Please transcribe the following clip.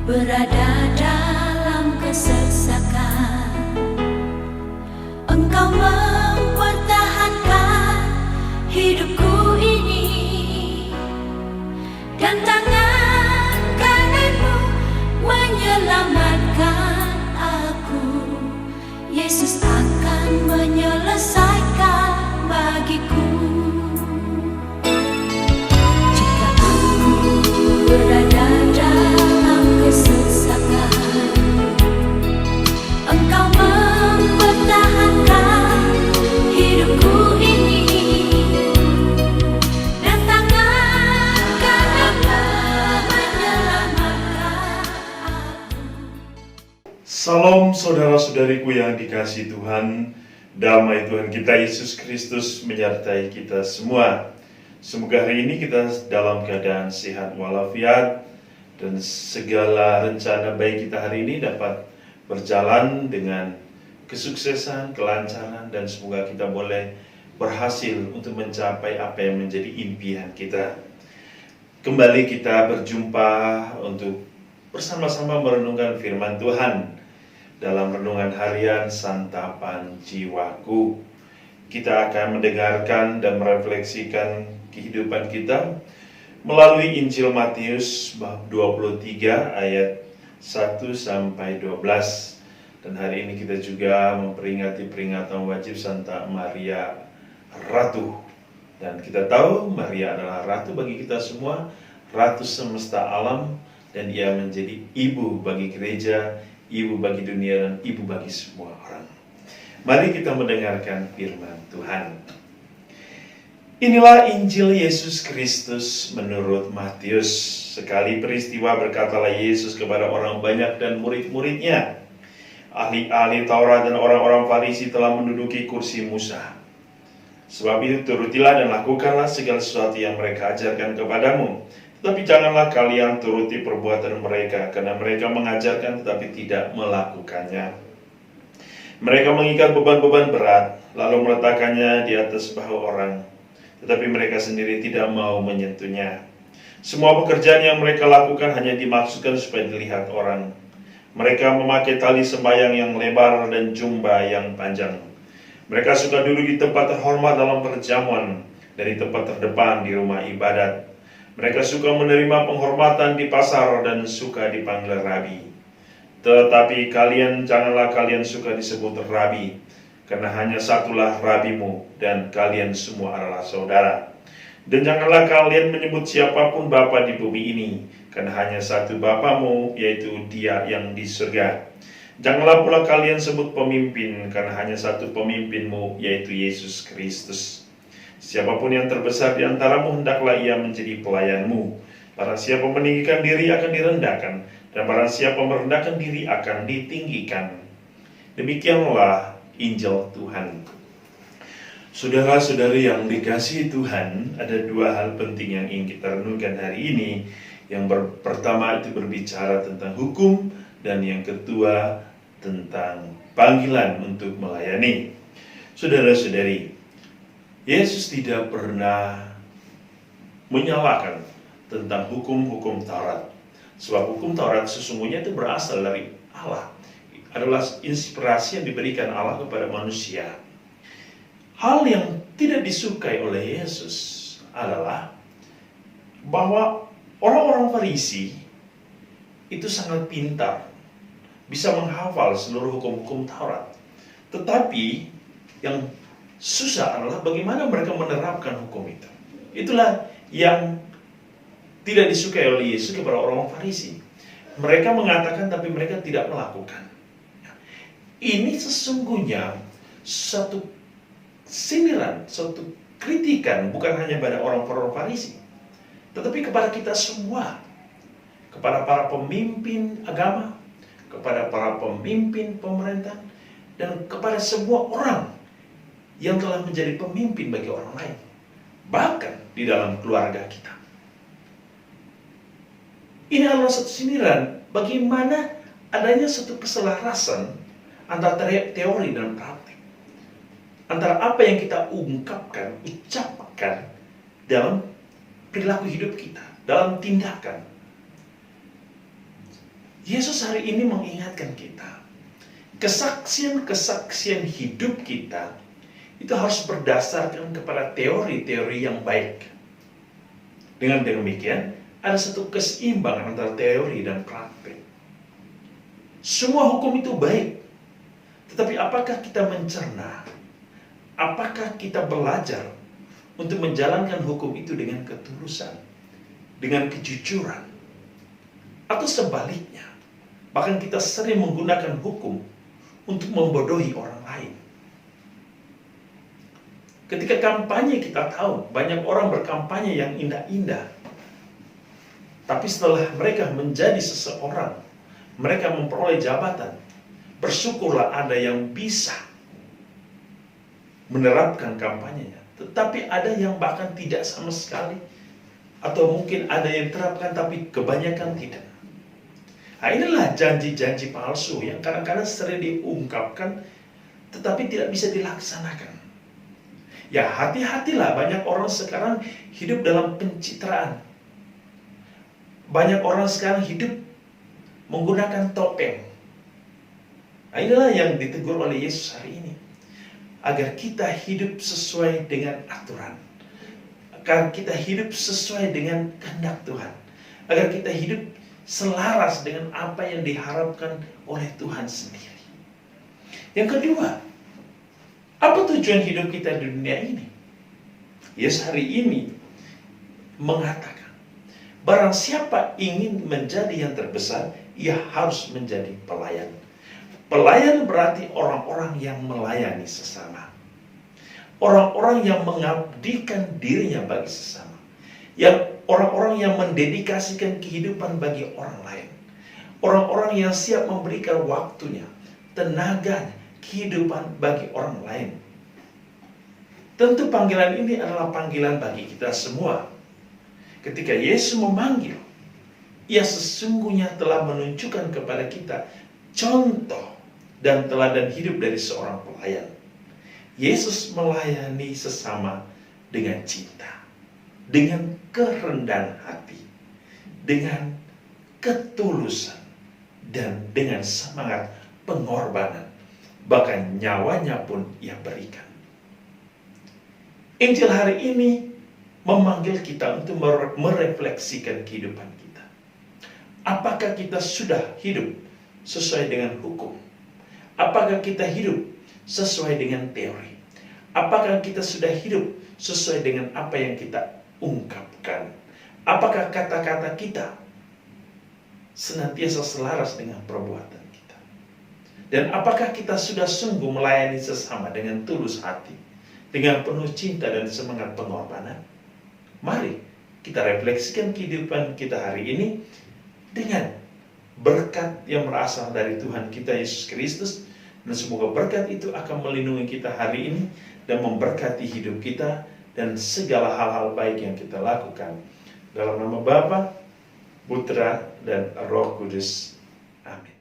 Berada dalam kesesakan, Engkau mempertahankan hidupku ini, dan tangan kananmu menyelamatkan aku. Yesus akan menyelesaikan bagiku. Jika aku berada dalam kesesakan, Engkau mempertahankan hidupku ini, dan tangan kananmu menyelamatkan aku. Salam saudara-saudariku yang dikasihi Tuhan, damai Tuhan kita Yesus Kristus menyertai kita semua. Semoga hari ini kita dalam keadaan sehat walafiat, dan segala rencana baik kita hari ini dapat berjalan dengan kesuksesan, kelancaran, dan semoga kita boleh berhasil untuk mencapai apa yang menjadi impian kita. Kembali kita berjumpa untuk bersama-sama merenungkan firman Tuhan dalam renungan harian Santapan Jiwaku. Kita akan mendengarkan dan merefleksikan kehidupan kita melalui Injil Matius bab 23 ayat 1 sampai 12. Dan hari ini kita juga memperingati peringatan wajib Santa Maria Ratu. Dan kita tahu Maria adalah ratu bagi kita semua, ratu semesta alam, dan ia menjadi ibu bagi gereja, ibu bagi dunia, dan ibu bagi semua orang. Mari kita mendengarkan firman Tuhan. Inilah Injil Yesus Kristus menurut Matius. Sekali peristiwa berkatalah Yesus kepada orang banyak dan murid-muridnya, ahli-ahli Taurat dan orang-orang Farisi telah menduduki kursi Musa. Sebab itu turutilah dan lakukanlah segala sesuatu yang mereka ajarkan kepadamu. Tetapi janganlah kalian turuti perbuatan mereka, karena mereka mengajarkan tetapi tidak melakukannya. Mereka mengikat beban-beban berat, lalu meletakkannya di atas bahu orang, tetapi mereka sendiri tidak mau menyentuhnya. Semua pekerjaan yang mereka lakukan hanya dimaksudkan supaya dilihat orang. Mereka memakai tali sembahyang yang lebar dan jubah yang panjang. Mereka suka duduk di tempat terhormat dalam perjamuan dan di tempat terdepan di rumah ibadat. Mereka suka menerima penghormatan di pasar dan suka dipanggil rabi. Tetapi janganlah kalian suka disebut rabi, karena hanya satulah rabimu, dan kalian semua adalah saudara. Dan janganlah kalian menyebut siapapun bapa di bumi ini, karena hanya satu bapamu, yaitu Dia yang di surga. Janganlah pula kalian sebut pemimpin, karena hanya satu pemimpinmu, yaitu Yesus Kristus. Siapapun yang terbesar di antaramu, hendaklah ia menjadi pelayanmu. Barang siapa meninggikan diri akan direndahkan, dan barang siapa merendahkan diri akan ditinggikan. Demikianlah Injil Tuhan. Saudara-saudari yang dikasihi Tuhan, ada dua hal penting yang ingin kita renungkan hari ini. Yang pertama itu berbicara tentang hukum, dan yang kedua tentang panggilan untuk melayani. Saudara-saudari, Yesus tidak pernah menyalahkan tentang hukum-hukum Taurat. Sebab hukum Taurat sesungguhnya itu berasal dari Allah. Adalah inspirasi yang diberikan Allah kepada manusia. Hal yang tidak disukai oleh Yesus adalah bahwa orang-orang Farisi itu sangat pintar, bisa menghafal seluruh hukum-hukum Taurat. Tetapi yang susah adalah bagaimana mereka menerapkan hukum itu. Itulah yang tidak disukai oleh Yesus kepada orang Farisi. Mereka mengatakan tapi mereka tidak melakukan. Ini sesungguhnya satu sindiran, satu kritikan bukan hanya pada orang-orang Farisi, tetapi kepada kita semua, kepada para pemimpin agama, kepada para pemimpin pemerintah, dan kepada semua orang yang telah menjadi pemimpin bagi orang lain, bahkan di dalam keluarga kita. Ini adalah satu sindiran bagaimana adanya satu keselarasan antara teori dan praktik, antara apa yang kita ucapkan dalam perilaku hidup kita, dalam tindakan. Yesus hari ini mengingatkan kita, kesaksian-kesaksian hidup kita itu harus berdasarkan kepada teori-teori yang baik. Dengan demikian, ada satu keseimbangan antara teori dan praktik. Semua hukum itu baik, tetapi apakah kita mencerna? Apakah kita belajar untuk menjalankan hukum itu dengan ketulusan, dengan kejujuran, atau sebaliknya? Bahkan kita sering menggunakan hukum untuk membodohi orang lain. Ketika kampanye kita tahu banyak orang berkampanye yang indah-indah. Tapi setelah mereka menjadi seseorang, mereka memperoleh jabatan, bersyukurlah ada yang bisa menerapkan kampanyenya. Tetapi ada yang bahkan tidak sama sekali. Atau mungkin ada yang terapkan tapi kebanyakan tidak. Nah, inilah janji-janji palsu yang kadang-kadang sering diungkapkan tetapi tidak bisa dilaksanakan. Ya, hati-hatilah, banyak orang sekarang hidup dalam pencitraan. Banyak orang sekarang hidup menggunakan topeng. Nah, inilah yang ditegur oleh Yesus hari ini. Agar kita hidup sesuai dengan aturan. Agar kita hidup sesuai dengan kehendak Tuhan. Agar kita hidup selaras dengan apa yang diharapkan oleh Tuhan sendiri. Yang kedua, apa tujuan hidup kita di dunia ini? Yesus hari ini mengatakan, barang siapa ingin menjadi yang terbesar, ia harus menjadi pelayan. Pelayan berarti orang-orang yang melayani sesama. Orang-orang yang mengabdikan dirinya bagi sesama. Yang orang-orang yang mendedikasikan kehidupan bagi orang lain. Orang-orang yang siap memberikan waktunya, tenaganya, kehidupan bagi orang lain. Tentu panggilan ini adalah panggilan bagi kita semua. Ketika Yesus memanggil, Ia sesungguhnya telah menunjukkan kepada kita contoh dan teladan hidup dari seorang pelayan. Yesus melayani sesama dengan cinta, dengan kerendahan hati, dengan ketulusan, dan dengan semangat pengorbanan. Bahkan nyawanya pun Ia berikan. Injil hari ini memanggil kita untuk merefleksikan kehidupan kita. Apakah kita sudah hidup sesuai dengan hukum? Apakah kita hidup sesuai dengan teori? Apakah kita sudah hidup sesuai dengan apa yang kita ungkapkan? Apakah kata-kata kita senantiasa selaras dengan perbuatan kita? Dan apakah kita sudah sungguh melayani sesama dengan tulus hati, dengan penuh cinta dan semangat pengorbanan? Mari kita refleksikan kehidupan kita hari ini dengan berkat yang berasal dari Tuhan kita Yesus Kristus. Dan semoga berkat itu akan melindungi kita hari ini dan memberkati hidup kita dan segala hal-hal baik yang kita lakukan. Dalam nama Bapa, Putra, dan Roh Kudus. Amin.